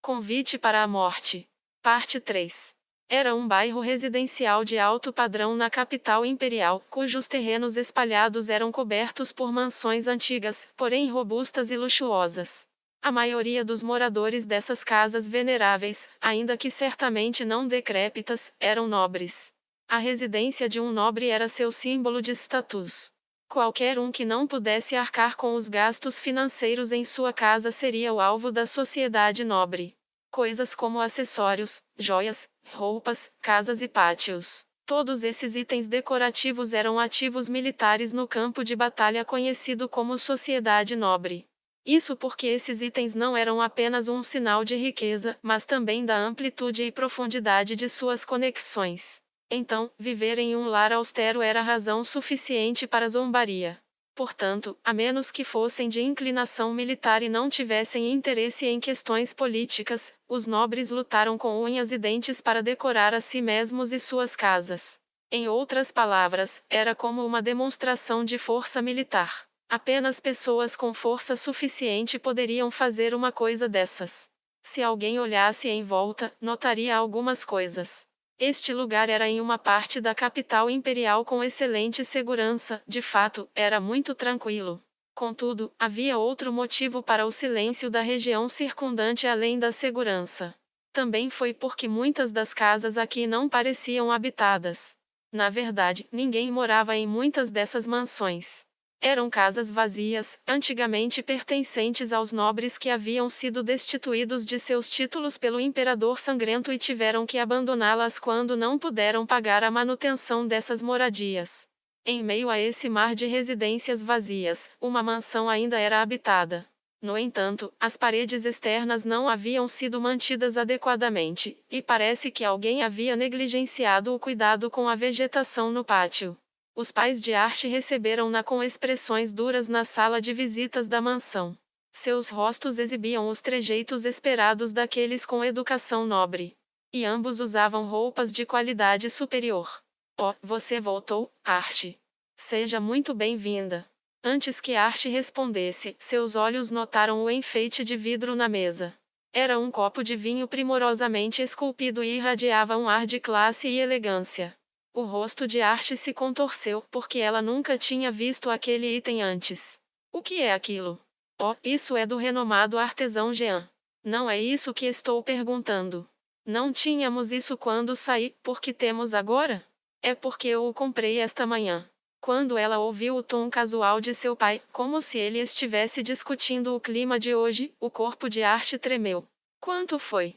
convite para a morte. Parte 3. Era um bairro residencial de alto padrão na capital imperial, cujos terrenos espalhados eram cobertos por mansões antigas, porém robustas e luxuosas. A maioria dos moradores dessas casas veneráveis, ainda que certamente não decrépitas, eram nobres. A residência de um nobre era seu símbolo de status. Qualquer um que não pudesse arcar com os gastos financeiros em sua casa seria o alvo da sociedade nobre. Coisas como acessórios, joias, roupas, casas e pátios. Todos esses itens decorativos eram ativos militares no campo de batalha conhecido como sociedade nobre. Isso porque esses itens não eram apenas um sinal de riqueza, mas também da amplitude e profundidade de suas conexões. Então, viver em um lar austero era razão suficiente para zombaria. Portanto, a menos que fossem de inclinação militar e não tivessem interesse em questões políticas, os nobres lutaram com unhas e dentes para decorar a si mesmos e suas casas. Em outras palavras, era como uma demonstração de força militar. Apenas pessoas com força suficiente poderiam fazer uma coisa dessas. Se alguém olhasse em volta, notaria algumas coisas. Este lugar era em uma parte da capital imperial com excelente segurança, de fato, era muito tranquilo. Contudo, havia outro motivo para o silêncio da região circundante além da segurança. Também foi porque muitas das casas aqui não pareciam habitadas. Na verdade, ninguém morava em muitas dessas mansões. Eram casas vazias, antigamente pertencentes aos nobres que haviam sido destituídos de seus títulos pelo imperador sangrento e tiveram que abandoná-las quando não puderam pagar a manutenção dessas moradias. Em meio a esse mar de residências vazias, uma mansão ainda era habitada. No entanto, as paredes externas não haviam sido mantidas adequadamente, e parece que alguém havia negligenciado o cuidado com a vegetação no pátio. Os pais de Arte receberam-na com expressões duras na sala de visitas da mansão. Seus rostos exibiam os trejeitos esperados daqueles com educação nobre. E ambos usavam roupas de qualidade superior. Oh, você voltou, Arte. Seja muito bem-vinda. Antes que Arte respondesse, seus olhos notaram o enfeite de vidro na mesa. Era um copo de vinho primorosamente esculpido e irradiava um ar de classe e elegância. O rosto de Arte se contorceu, porque ela nunca tinha visto aquele item antes. O que é aquilo? Oh, isso é do renomado artesão Jean. Não é isso que estou perguntando. Não tínhamos isso quando saí, porque temos agora? É porque eu o comprei esta manhã. Quando ela ouviu o tom casual de seu pai, como se ele estivesse discutindo o clima de hoje, o corpo de Arte tremeu. Quanto foi?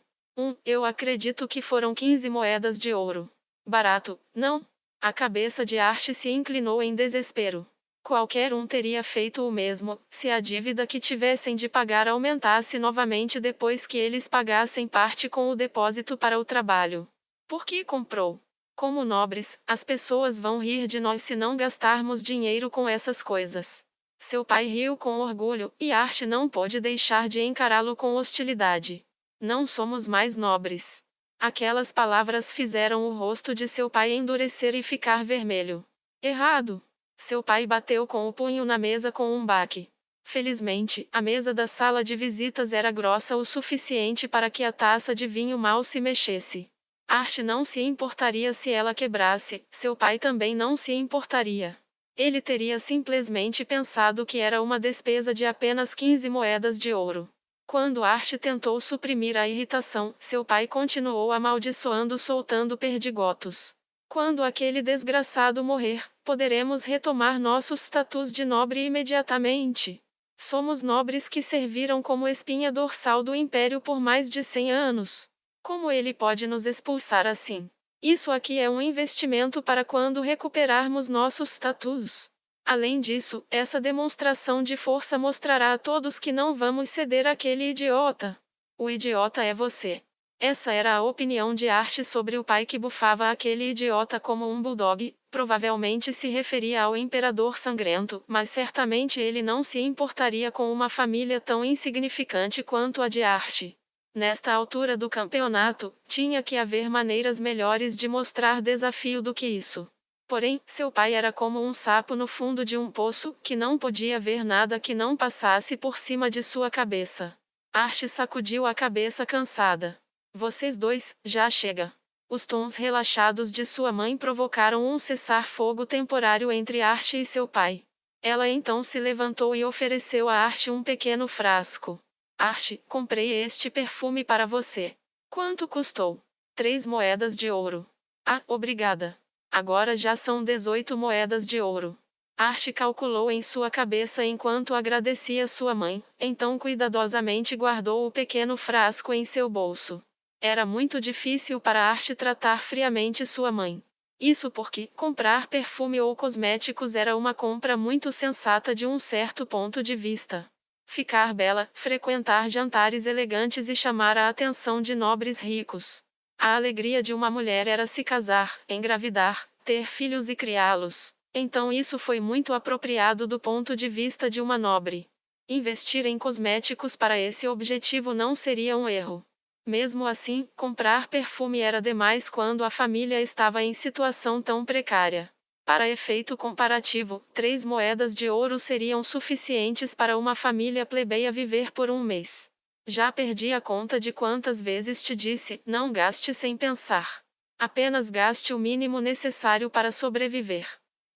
Eu acredito que foram 15 moedas de ouro. Barato, não? A cabeça de Arte se inclinou em desespero. Qualquer um teria feito o mesmo, se a dívida que tivessem de pagar aumentasse novamente depois que eles pagassem parte com o depósito para o trabalho. Por que comprou? Como nobres, as pessoas vão rir de nós se não gastarmos dinheiro com essas coisas. Seu pai riu com orgulho, e Arte não pôde deixar de encará-lo com hostilidade. Não somos mais nobres. Aquelas palavras fizeram o rosto de seu pai endurecer e ficar vermelho. Errado! Seu pai bateu com o punho na mesa com um baque. Felizmente, a mesa da sala de visitas era grossa o suficiente para que a taça de vinho mal se mexesse. Arte não se importaria se ela quebrasse, seu pai também não se importaria. Ele teria simplesmente pensado que era uma despesa de apenas 15 moedas de ouro. Quando Arte tentou suprimir a irritação, seu pai continuou amaldiçoando soltando perdigotos. Quando aquele desgraçado morrer, poderemos retomar nosso status de nobre imediatamente. Somos nobres que serviram como espinha dorsal do Império por mais de 100 anos. Como ele pode nos expulsar assim? Isso aqui é um investimento para quando recuperarmos nosso status. Além disso, essa demonstração de força mostrará a todos que não vamos ceder àquele idiota. O idiota é você. Essa era a opinião de Arte sobre o pai que bufava aquele idiota como um bulldog, provavelmente se referia ao imperador sangrento, mas certamente ele não se importaria com uma família tão insignificante quanto a de Arte. Nesta altura do campeonato, tinha que haver maneiras melhores de mostrar desafio do que isso. Porém, seu pai era como um sapo no fundo de um poço, que não podia ver nada que não passasse por cima de sua cabeça. Archie sacudiu a cabeça cansada. Vocês dois, já chega. Os tons relaxados de sua mãe provocaram um cessar-fogo temporário entre Archie e seu pai. Ela então se levantou e ofereceu a Archie um pequeno frasco. Archie, comprei este perfume para você. Quanto custou? 3 moedas de ouro. Ah, obrigada. Agora já são 18 moedas de ouro. Archie calculou em sua cabeça enquanto agradecia sua mãe, então cuidadosamente guardou o pequeno frasco em seu bolso. Era muito difícil para Archie tratar friamente sua mãe. Isso porque comprar perfume ou cosméticos era uma compra muito sensata de um certo ponto de vista. Ficar bela, frequentar jantares elegantes e chamar a atenção de nobres ricos. A alegria de uma mulher era se casar, engravidar, ter filhos e criá-los. Então isso foi muito apropriado do ponto de vista de uma nobre. Investir em cosméticos para esse objetivo não seria um erro. Mesmo assim, comprar perfume era demais quando a família estava em situação tão precária. Para efeito comparativo, 3 moedas de ouro seriam suficientes para uma família plebeia viver por um mês. Já perdi a conta de quantas vezes te disse, não gaste sem pensar. Apenas gaste o mínimo necessário para sobreviver.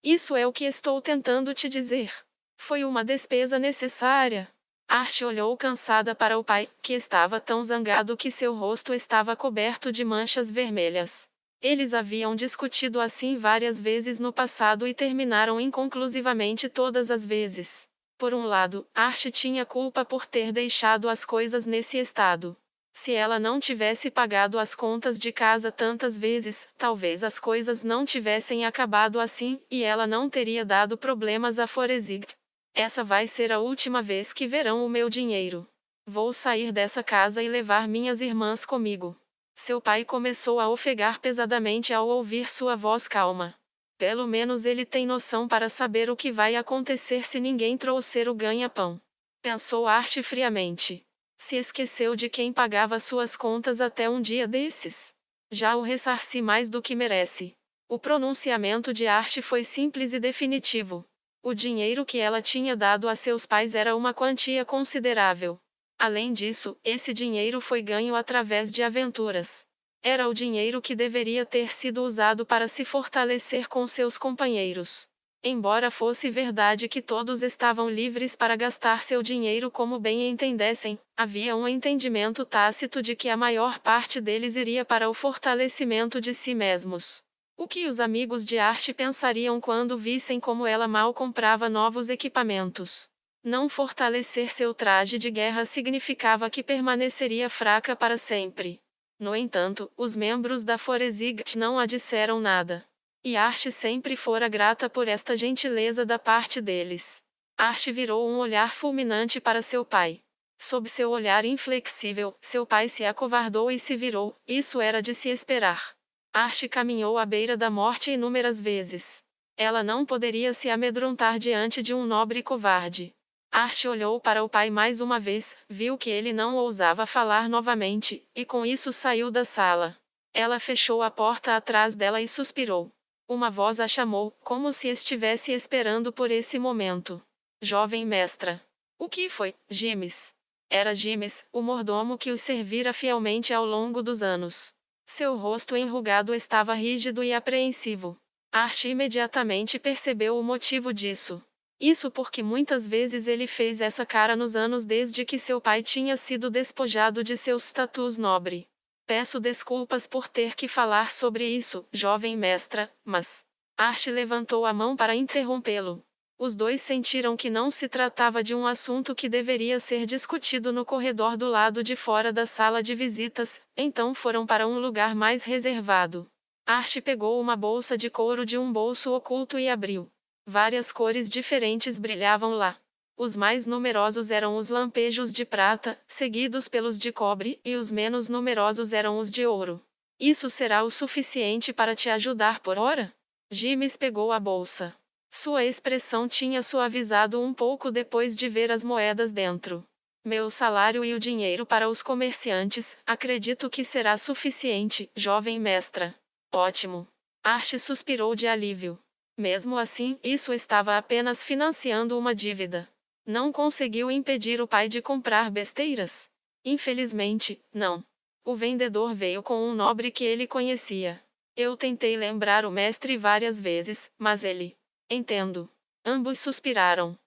Isso é o que estou tentando te dizer. Foi uma despesa necessária. Archie olhou cansada para o pai, que estava tão zangado que seu rosto estava coberto de manchas vermelhas. Eles haviam discutido assim várias vezes no passado e terminaram inconclusivamente todas as vezes. Por um lado, Archie tinha culpa por ter deixado as coisas nesse estado. Se ela não tivesse pagado as contas de casa tantas vezes, talvez as coisas não tivessem acabado assim, e ela não teria dado problemas a Forezig. Essa vai ser a última vez que verão o meu dinheiro. Vou sair dessa casa e levar minhas irmãs comigo. Seu pai começou a ofegar pesadamente ao ouvir sua voz calma. Pelo menos ele tem noção para saber o que vai acontecer se ninguém trouxer o ganha-pão. Pensou Archie friamente. Se esqueceu de quem pagava suas contas até um dia desses. Já o ressarci mais do que merece. O pronunciamento de Archie foi simples e definitivo. O dinheiro que ela tinha dado a seus pais era uma quantia considerável. Além disso, esse dinheiro foi ganho através de aventuras. Era o dinheiro que deveria ter sido usado para se fortalecer com seus companheiros. Embora fosse verdade que todos estavam livres para gastar seu dinheiro como bem entendessem, havia um entendimento tácito de que a maior parte deles iria para o fortalecimento de si mesmos. O que os amigos de Archie pensariam quando vissem como ela mal comprava novos equipamentos? Não fortalecer seu traje de guerra significava que permaneceria fraca para sempre. No entanto, os membros da Forezig não a disseram nada. E Archie sempre fora grata por esta gentileza da parte deles. Archie virou um olhar fulminante para seu pai. Sob seu olhar inflexível, seu pai se acovardou e se virou, isso era de se esperar. Archie caminhou à beira da morte inúmeras vezes. Ela não poderia se amedrontar diante de um nobre covarde. Archie olhou para o pai mais uma vez, viu que ele não ousava falar novamente, e com isso saiu da sala. Ela fechou a porta atrás dela e suspirou. Uma voz a chamou, como se estivesse esperando por esse momento. Jovem mestra. O que foi, Gimes? Era Gimes, o mordomo que os servira fielmente ao longo dos anos. Seu rosto enrugado estava rígido e apreensivo. Archie imediatamente percebeu o motivo disso. Isso porque muitas vezes ele fez essa cara nos anos desde que seu pai tinha sido despojado de seu status nobre. Peço desculpas por ter que falar sobre isso, jovem mestra, mas... Archie levantou a mão para interrompê-lo. Os dois sentiram que não se tratava de um assunto que deveria ser discutido no corredor do lado de fora da sala de visitas, então foram para um lugar mais reservado. Archie pegou uma bolsa de couro de um bolso oculto e abriu. Várias cores diferentes brilhavam lá. Os mais numerosos eram os lampejos de prata, seguidos pelos de cobre, e os menos numerosos eram os de ouro. Isso será o suficiente para te ajudar por hora? Gimes pegou a bolsa. Sua expressão tinha suavizado um pouco depois de ver as moedas dentro. Meu salário e o dinheiro para os comerciantes, acredito que será suficiente, jovem mestra. Ótimo. Archie suspirou de alívio. Mesmo assim, isso estava apenas financiando uma dívida. Não conseguiu impedir o pai de comprar besteiras. Infelizmente, não. O vendedor veio com um nobre que ele conhecia. Eu tentei lembrar o mestre várias vezes, mas ele. Entendo. Ambos suspiraram.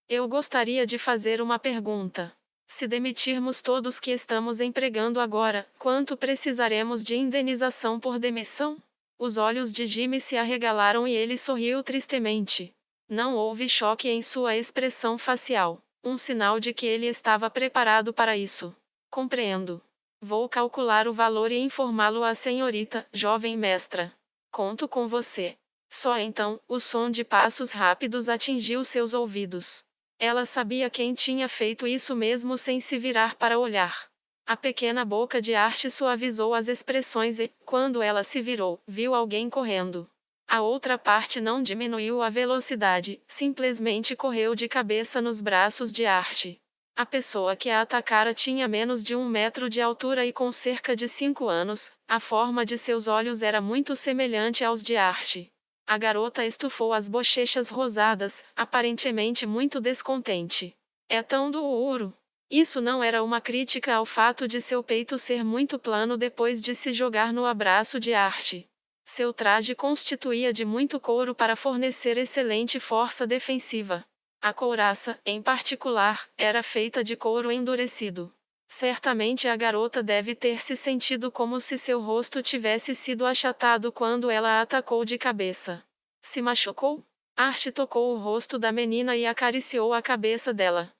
Eu gostaria de fazer uma pergunta. Se demitirmos todos que estamos empregando agora, quanto precisaremos de indenização por demissão? Os olhos de Jimmy se arregalaram e ele sorriu tristemente. Não houve choque em sua expressão facial, um sinal de que ele estava preparado para isso. Compreendo. Vou calcular o valor e informá-lo à senhorita, jovem mestra. Conto com você. Só então, o som de passos rápidos atingiu seus ouvidos. Ela sabia quem tinha feito isso mesmo sem se virar para olhar. A pequena boca de Arte suavizou as expressões e, quando ela se virou, viu alguém correndo. A outra parte não diminuiu a velocidade, simplesmente correu de cabeça nos braços de Arte. A pessoa que a atacara tinha menos de 1 metro de altura e com cerca de 5 anos, a forma de seus olhos era muito semelhante aos de Arte. A garota estufou as bochechas rosadas, aparentemente muito descontente. É tão duro. Isso não era uma crítica ao fato de seu peito ser muito plano depois de se jogar no abraço de Arte. Seu traje constituía de muito couro para fornecer excelente força defensiva. A couraça, em particular, era feita de couro endurecido. Certamente a garota deve ter se sentido como se seu rosto tivesse sido achatado quando ela a atacou de cabeça. Se machucou? Arte tocou o rosto da menina e acariciou a cabeça dela.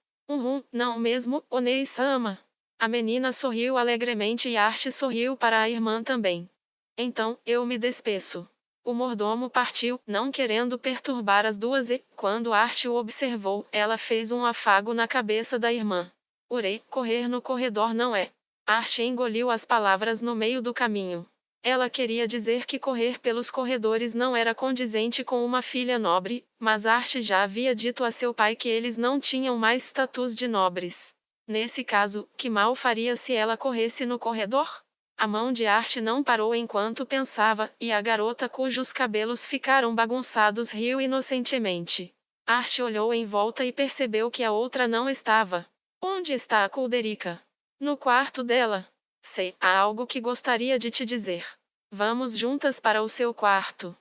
Não mesmo, Onei-sama. A menina sorriu alegremente e Arte sorriu para a irmã também. Então, eu me despeço. O mordomo partiu, não querendo perturbar as duas e, quando Arte o observou, ela fez um afago na cabeça da irmã. Urei, correr no corredor não é. Arte engoliu as palavras no meio do caminho. Ela queria dizer que correr pelos corredores não era condizente com uma filha nobre, mas Arte já havia dito a seu pai que eles não tinham mais status de nobres. Nesse caso, que mal faria se ela corresse no corredor? A mão de Arte não parou enquanto pensava, e a garota cujos cabelos ficaram bagunçados riu inocentemente. Arte olhou em volta e percebeu que a outra não estava. Onde está a Colderica? No quarto dela. Sei, há algo que gostaria de te dizer. Vamos juntas para o seu quarto.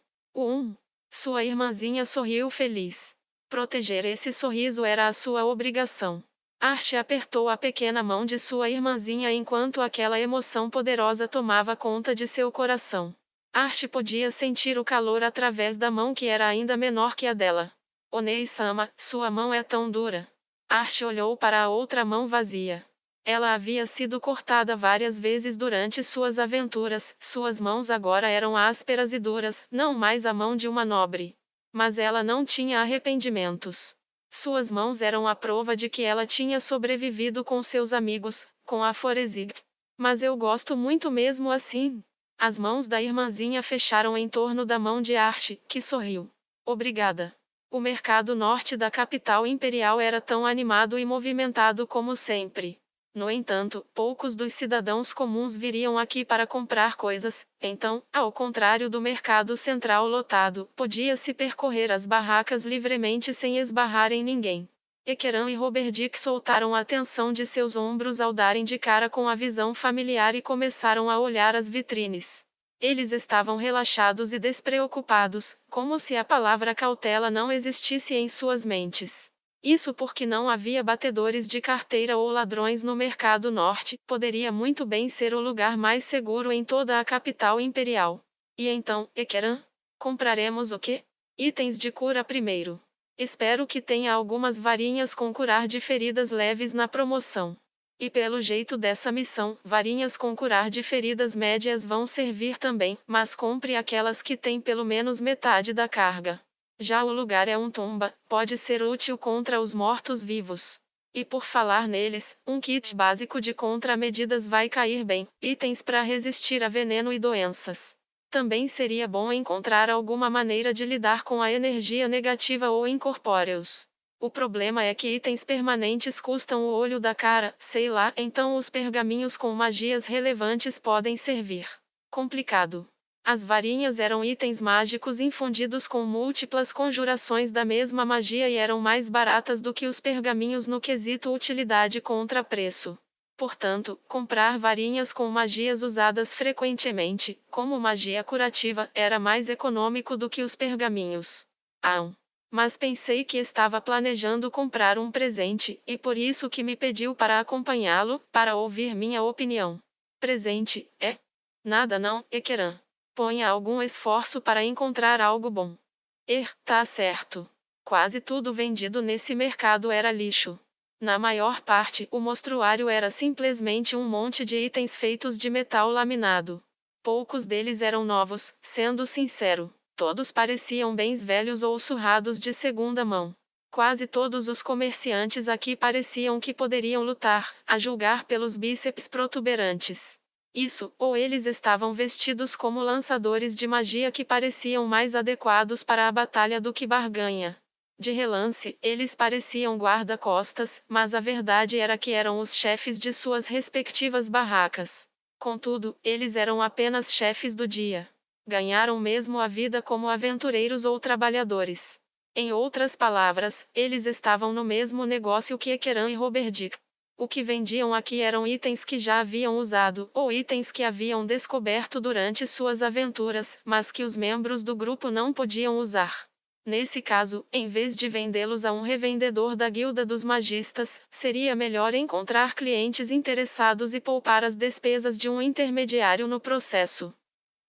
Sua irmãzinha sorriu feliz. Proteger esse sorriso era a sua obrigação. Arte apertou a pequena mão de sua irmãzinha enquanto aquela emoção poderosa tomava conta de seu coração. Arte podia sentir o calor através da mão que era ainda menor que a dela. Onei-sama, sua mão é tão dura. Arte olhou para a outra mão vazia. Ela havia sido cortada várias vezes durante suas aventuras, suas mãos agora eram ásperas e duras, não mais a mão de uma nobre. Mas ela não tinha arrependimentos. Suas mãos eram a prova de que ela tinha sobrevivido com seus amigos, com a Forezig. Mas eu gosto muito mesmo assim. As mãos da irmãzinha fecharam em torno da mão de Arte, que sorriu. Obrigada. O mercado norte da capital imperial era tão animado e movimentado como sempre. No entanto, poucos dos cidadãos comuns viriam aqui para comprar coisas, então, ao contrário do mercado central lotado, podia-se percorrer as barracas livremente sem esbarrar em ninguém. Ekeran e Roberdick soltaram a tensão de seus ombros ao darem de cara com a visão familiar e começaram a olhar as vitrines. Eles estavam relaxados e despreocupados, como se a palavra cautela não existisse em suas mentes. Isso porque não havia batedores de carteira ou ladrões no mercado norte, poderia muito bem ser o lugar mais seguro em toda a capital imperial. E então, Ekeran? Compraremos o quê? Itens de cura primeiro. Espero que tenha algumas varinhas com curar de feridas leves na promoção. E pelo jeito dessa missão, varinhas com curar de feridas médias vão servir também, mas compre aquelas que têm pelo menos metade da carga. Já o lugar é um tumba, pode ser útil contra os mortos-vivos. E por falar neles, um kit básico de contramedidas vai cair bem, itens para resistir a veneno e doenças. Também seria bom encontrar alguma maneira de lidar com a energia negativa ou incorpóreos. O problema é que itens permanentes custam o olho da cara, sei lá, então os pergaminhos com magias relevantes podem servir. Complicado. As varinhas eram itens mágicos infundidos com múltiplas conjurações da mesma magia e eram mais baratas do que os pergaminhos no quesito utilidade contra preço. Portanto, comprar varinhas com magias usadas frequentemente, como magia curativa, era mais econômico do que os pergaminhos. Mas pensei que estava planejando comprar um presente, e por isso que me pediu para acompanhá-lo, para ouvir minha opinião. Presente, é? Nada não, Ekeran. Ponha algum esforço para encontrar algo bom. Tá certo. Quase tudo vendido nesse mercado era lixo. Na maior parte, o mostruário era simplesmente um monte de itens feitos de metal laminado. Poucos deles eram novos, sendo sincero. Todos pareciam bens velhos ou surrados de segunda mão. Quase todos os comerciantes aqui pareciam que poderiam lutar, a julgar pelos bíceps protuberantes. Isso, ou eles estavam vestidos como lançadores de magia que pareciam mais adequados para a batalha do que barganha. De relance, eles pareciam guarda-costas, mas a verdade era que eram os chefes de suas respectivas barracas. Contudo, eles eram apenas chefes do dia. Ganharam mesmo a vida como aventureiros ou trabalhadores. Em outras palavras, eles estavam no mesmo negócio que Ekeran e Roberdick. O que vendiam aqui eram itens que já haviam usado, ou itens que haviam descoberto durante suas aventuras, mas que os membros do grupo não podiam usar. Nesse caso, em vez de vendê-los a um revendedor da Guilda dos Magistas, seria melhor encontrar clientes interessados e poupar as despesas de um intermediário no processo.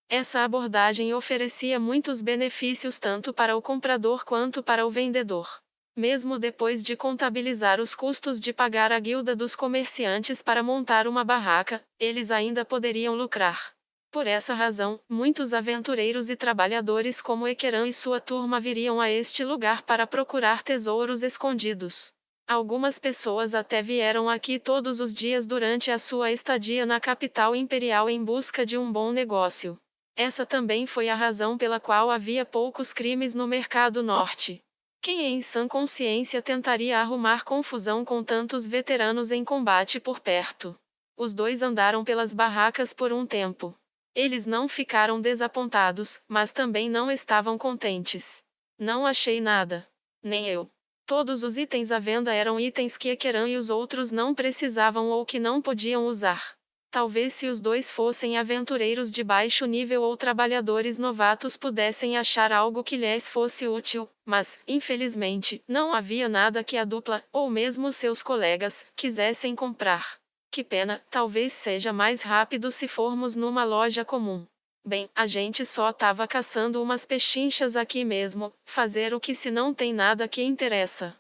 Essa abordagem oferecia muitos benefícios tanto para o comprador quanto para o vendedor. Mesmo depois de contabilizar os custos de pagar a guilda dos comerciantes para montar uma barraca, eles ainda poderiam lucrar. Por essa razão, muitos aventureiros e trabalhadores como Ekeran e sua turma viriam a este lugar para procurar tesouros escondidos. Algumas pessoas até vieram aqui todos os dias durante a sua estadia na capital imperial em busca de um bom negócio. Essa também foi a razão pela qual havia poucos crimes no mercado norte. Quem em sã consciência tentaria arrumar confusão com tantos veteranos em combate por perto? Os dois andaram pelas barracas por um tempo. Eles não ficaram desapontados, mas também não estavam contentes. Não achei nada. Nem eu. Todos os itens à venda eram itens que Ekeran e os outros não precisavam ou que não podiam usar. Talvez se os dois fossem aventureiros de baixo nível ou trabalhadores novatos pudessem achar algo que lhes fosse útil, mas, infelizmente, não havia nada que a dupla, ou mesmo seus colegas, quisessem comprar. Que pena, talvez seja mais rápido se formos numa loja comum. Bem, a gente só tava caçando umas pechinchas aqui mesmo, fazer o que se não tem nada que interessa.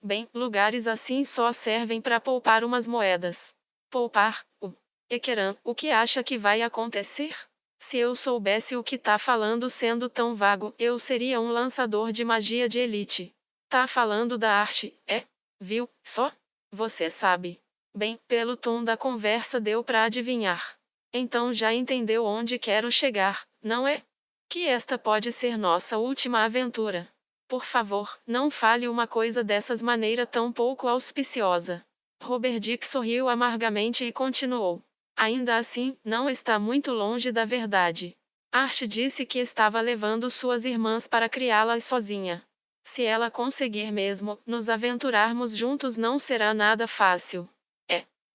Bem, lugares assim só servem para poupar umas moedas. Poupar? Ekeran, o que acha que vai acontecer? Se eu soubesse o que tá falando sendo tão vago, eu seria um lançador de magia de elite. Tá falando da arte, é? Viu, só? Você sabe. Bem, pelo tom da conversa deu pra adivinhar. Então já entendeu onde quero chegar, não é? Que esta pode ser nossa última aventura. Por favor, não fale uma coisa dessas maneira tão pouco auspiciosa. Roberdick sorriu amargamente e continuou. Ainda assim, não está muito longe da verdade. Art disse que estava levando suas irmãs para criá-las sozinha. Se ela conseguir mesmo, nos aventurarmos juntos não será nada fácil.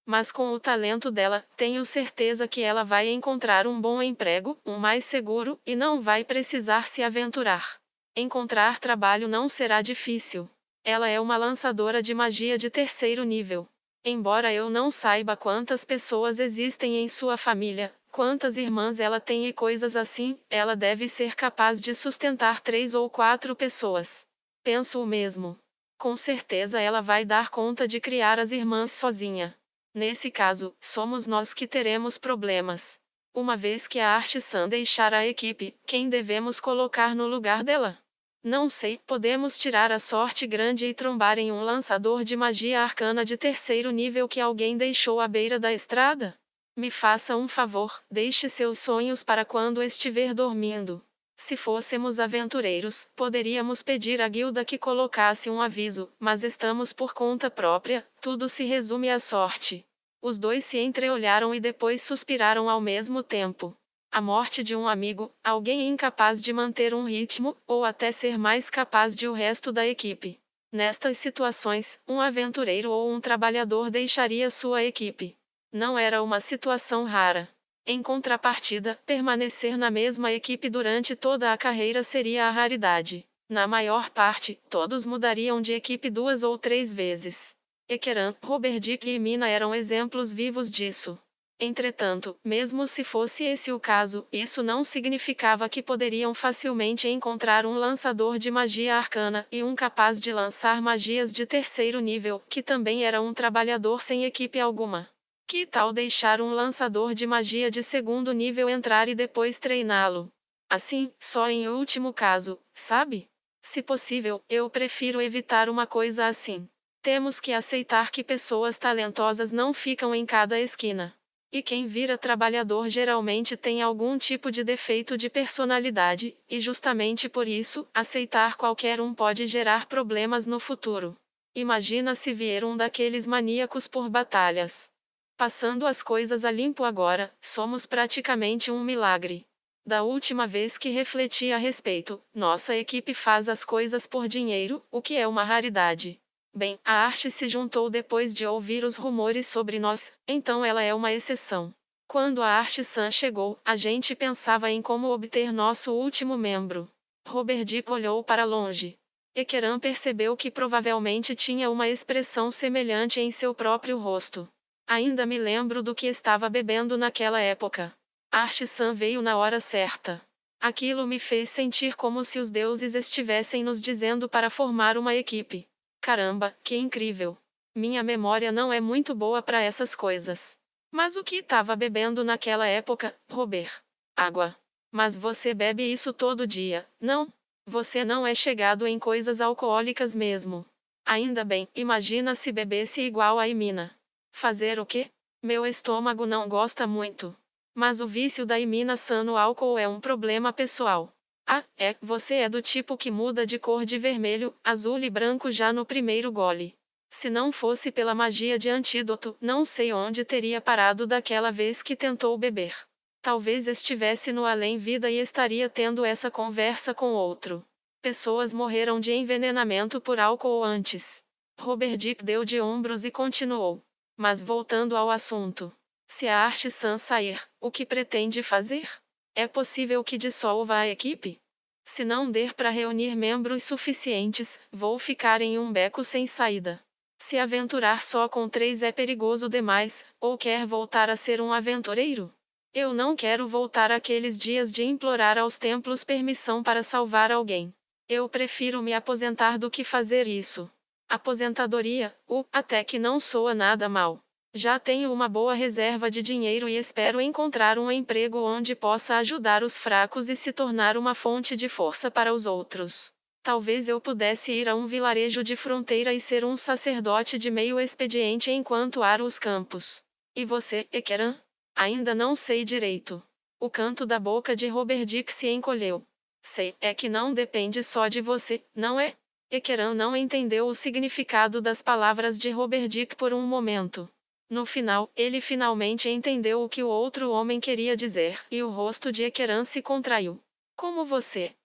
Mas com o talento dela, tenho certeza que ela vai encontrar um bom emprego, um mais seguro, e não vai precisar se aventurar. Encontrar trabalho não será difícil. Ela é uma lançadora de magia de terceiro nível. Embora eu não saiba quantas pessoas existem em sua família, quantas irmãs ela tem e coisas assim, ela deve ser capaz de sustentar 3 ou 4 pessoas. Penso o mesmo. Com certeza ela vai dar conta de criar as irmãs sozinha. Nesse caso, somos nós que teremos problemas. Uma vez que a Art-san deixar a equipe, quem devemos colocar no lugar dela? Não sei, podemos tirar a sorte grande e trombar em um lançador de magia arcana de terceiro nível que alguém deixou à beira da estrada? Me faça um favor, deixe seus sonhos para quando estiver dormindo. Se fôssemos aventureiros, poderíamos pedir à guilda que colocasse um aviso, mas estamos por conta própria, tudo se resume à sorte. Os dois se entreolharam e depois suspiraram ao mesmo tempo. A morte de um amigo, alguém incapaz de manter um ritmo, ou até ser mais capaz de o resto da equipe. Nestas situações, um aventureiro ou um trabalhador deixaria sua equipe. Não era uma situação rara. Em contrapartida, permanecer na mesma equipe durante toda a carreira seria a raridade. Na maior parte, todos mudariam de equipe 2 ou 3 vezes. Ekeran, Robert Dick e Mina eram exemplos vivos disso. Entretanto, mesmo se fosse esse o caso, isso não significava que poderiam facilmente encontrar um lançador de magia arcana e um capaz de lançar magias de terceiro nível, que também era um trabalhador sem equipe alguma. Que tal deixar um lançador de magia de segundo nível entrar e depois treiná-lo? Assim, só em último caso, sabe? Se possível, eu prefiro evitar uma coisa assim. Temos que aceitar que pessoas talentosas não ficam em cada esquina. E quem vira trabalhador geralmente tem algum tipo de defeito de personalidade, e justamente por isso, aceitar qualquer um pode gerar problemas no futuro. Imagina se vier um daqueles maníacos por batalhas. Passando as coisas a limpo agora, somos praticamente um milagre. Da última vez que refleti a respeito, nossa equipe faz as coisas por dinheiro, o que é uma raridade. Bem, a arte se juntou depois de ouvir os rumores sobre nós, então ela é uma exceção. Quando a arte-san chegou, a gente pensava em como obter nosso último membro. Robert Dick olhou para longe. Ekeran percebeu que provavelmente tinha uma expressão semelhante em seu próprio rosto. Ainda me lembro do que estava bebendo naquela época. Arte-san veio na hora certa. Aquilo me fez sentir como se os deuses estivessem nos dizendo para formar uma equipe. Caramba, que incrível! Minha memória não é muito boa para essas coisas. Mas o que estava bebendo naquela época, Robert? Água. Mas você bebe isso todo dia, não? Você não é chegado em coisas alcoólicas mesmo. Ainda bem, imagina se bebesse igual a Imina. Fazer o quê? Meu estômago não gosta muito. Mas o vício da Imina-san no álcool é um problema pessoal. Ah, você é do tipo que muda de cor de vermelho, azul e branco já no primeiro gole. Se não fosse pela magia de antídoto, não sei onde teria parado daquela vez que tentou beber. Talvez estivesse no além-vida e estaria tendo essa conversa com outro. Pessoas morreram de envenenamento por álcool antes. Robert Dick deu de ombros e continuou. Mas voltando ao assunto. Se a arte-san sair, o que pretende fazer? É possível que dissolva a equipe? Se não der para reunir membros suficientes, vou ficar em um beco sem saída. Se aventurar só com 3 é perigoso demais, ou quer voltar a ser um aventureiro? Eu não quero voltar àqueles dias de implorar aos templos permissão para salvar alguém. Eu prefiro me aposentar do que fazer isso. Aposentadoria, até que não soa nada mal. Já tenho uma boa reserva de dinheiro e espero encontrar um emprego onde possa ajudar os fracos e se tornar uma fonte de força para os outros. Talvez eu pudesse ir a um vilarejo de fronteira e ser um sacerdote de meio expediente enquanto aro os campos. E você, Ekeran? Ainda não sei direito. O canto da boca de Robert Dick se encolheu. Sei, é que não depende só de você, não é? Ekeran não entendeu o significado das palavras de Robert Dick por um momento. No final, ele finalmente entendeu o que o outro homem queria dizer, e o rosto de Ekeran se contraiu. Como você?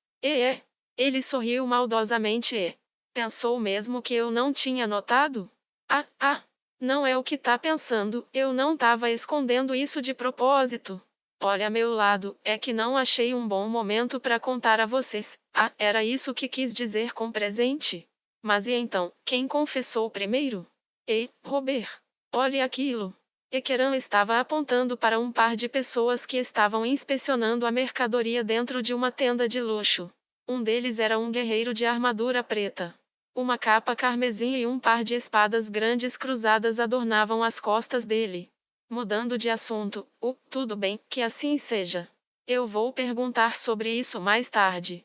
Ele sorriu maldosamente e pensou mesmo que eu não tinha notado? Não é o que tá pensando, eu não tava escondendo isso de propósito. Olha meu lado, é que não achei um bom momento para contar a vocês. Era isso que quis dizer com presente? Mas e então, quem confessou primeiro? Ei, Robert. Olhe aquilo. Ekeran estava apontando para um par de pessoas que estavam inspecionando a mercadoria dentro de uma tenda de luxo. Um deles era um guerreiro de armadura preta. Uma capa carmesim e um par de espadas grandes cruzadas adornavam as costas dele. Mudando de assunto, tudo bem, que assim seja. Eu vou perguntar sobre isso mais tarde.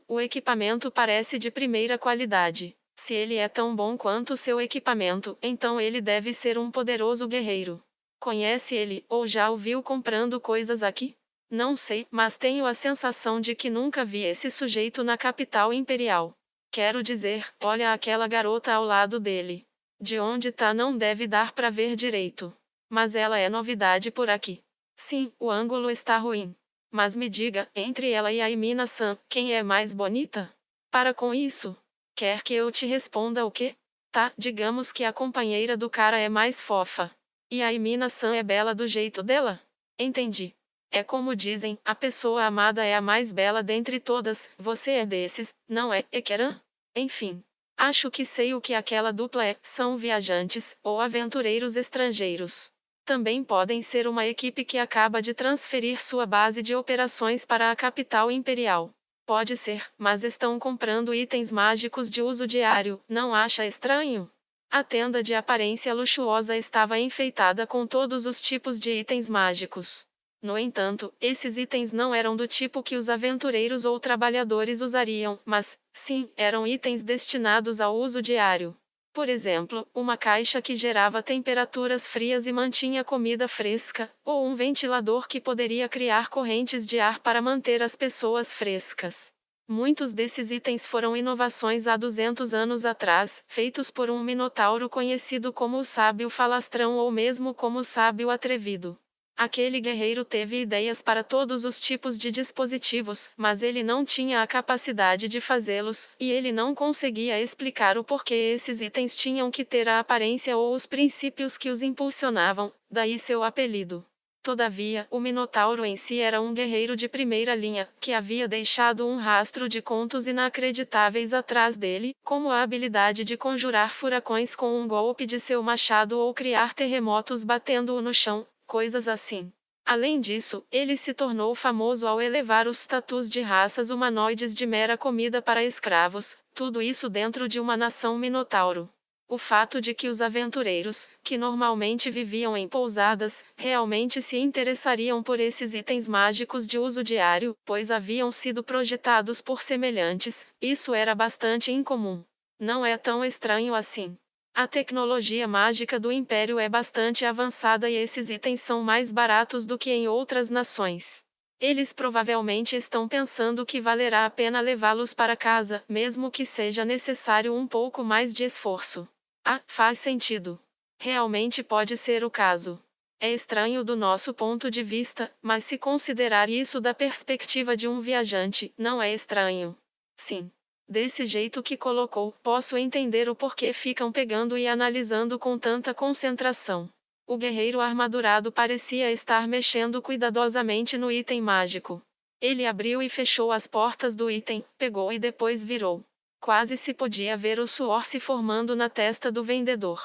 O equipamento parece de primeira qualidade. Se ele é tão bom quanto seu equipamento, então ele deve ser um poderoso guerreiro. Conhece ele, ou já o viu comprando coisas aqui? Não sei, mas tenho a sensação de que nunca vi esse sujeito na capital imperial. Quero dizer, olha aquela garota ao lado dele. De onde tá não deve dar para ver direito. Mas ela é novidade por aqui. Sim, o ângulo está ruim. Mas me diga, entre ela e a Imina-san, quem é mais bonita? Para com isso. Quer que eu te responda o quê? Tá, digamos que a companheira do cara é mais fofa. E a Mina-san é bela do jeito dela? Entendi. É como dizem, a pessoa amada é a mais bela dentre todas, você é desses, não é, Ekeran? Enfim. Acho que sei o que aquela dupla é, são viajantes, ou aventureiros estrangeiros. Também podem ser uma equipe que acaba de transferir sua base de operações para a capital imperial. Pode ser, mas estão comprando itens mágicos de uso diário, não acha estranho? A tenda de aparência luxuosa estava enfeitada com todos os tipos de itens mágicos. No entanto, esses itens não eram do tipo que os aventureiros ou trabalhadores usariam, mas, sim, eram itens destinados ao uso diário. Por exemplo, uma caixa que gerava temperaturas frias e mantinha comida fresca, ou um ventilador que poderia criar correntes de ar para manter as pessoas frescas. Muitos desses itens foram inovações há 200 anos atrás, feitos por um minotauro conhecido como o Sábio Falastrão ou mesmo como o Sábio Atrevido. Aquele guerreiro teve ideias para todos os tipos de dispositivos, mas ele não tinha a capacidade de fazê-los, e ele não conseguia explicar o porquê esses itens tinham que ter a aparência ou os princípios que os impulsionavam, daí seu apelido. Todavia, o Minotauro em si era um guerreiro de primeira linha, que havia deixado um rastro de contos inacreditáveis atrás dele, como a habilidade de conjurar furacões com um golpe de seu machado ou criar terremotos batendo-o no chão, coisas assim. Além disso, ele se tornou famoso ao elevar os status de raças humanoides de mera comida para escravos, tudo isso dentro de uma nação minotauro. O fato de que os aventureiros, que normalmente viviam em pousadas, realmente se interessariam por esses itens mágicos de uso diário, pois haviam sido projetados por semelhantes, isso era bastante incomum. Não é tão estranho assim. A tecnologia mágica do Império é bastante avançada e esses itens são mais baratos do que em outras nações. Eles provavelmente estão pensando que valerá a pena levá-los para casa, mesmo que seja necessário um pouco mais de esforço. Ah, faz sentido. Realmente pode ser o caso. É estranho do nosso ponto de vista, mas se considerar isso da perspectiva de um viajante, não é estranho. Sim. Desse jeito que colocou, posso entender o porquê ficam pegando e analisando com tanta concentração. O guerreiro armadurado parecia estar mexendo cuidadosamente no item mágico. Ele abriu e fechou as portas do item, pegou e depois virou. Quase se podia ver o suor se formando na testa do vendedor.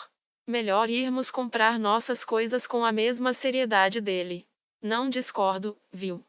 Melhor irmos comprar nossas coisas com a mesma seriedade dele. Não discordo, viu?